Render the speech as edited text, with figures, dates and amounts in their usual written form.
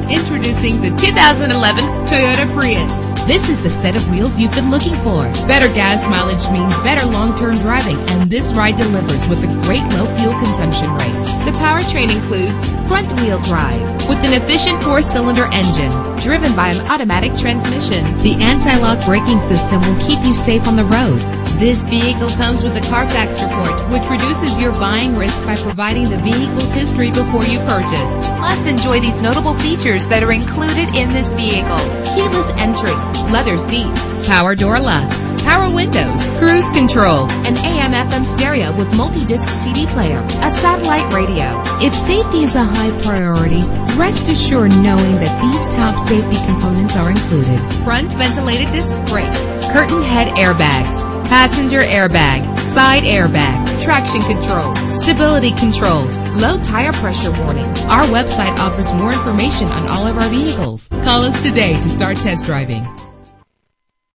Introducing the 2011 Toyota Prius. This is the set of wheels you've been looking for. Better gas mileage means better long-term driving, and this ride delivers with a great low fuel consumption rate. The powertrain includes front-wheel drive with an efficient 4-cylinder engine driven by an automatic transmission. The anti-lock braking system will keep you safe on the road. This vehicle comes with a Carfax report, which reduces your buying risk by providing the vehicle's history before you purchase. Plus, enjoy these notable features that are included in this vehicle: keyless entry, leather seats, power door locks, power windows, cruise control, an AM/FM stereo with multi-disc CD player, a satellite radio. If safety is a high priority, rest assured knowing that these top safety components are included: front ventilated disc brakes, curtain head airbags, passenger airbag, side airbag, traction control, stability control, low tire pressure warning. Our website offers more information on all of our vehicles. Call us today to start test driving.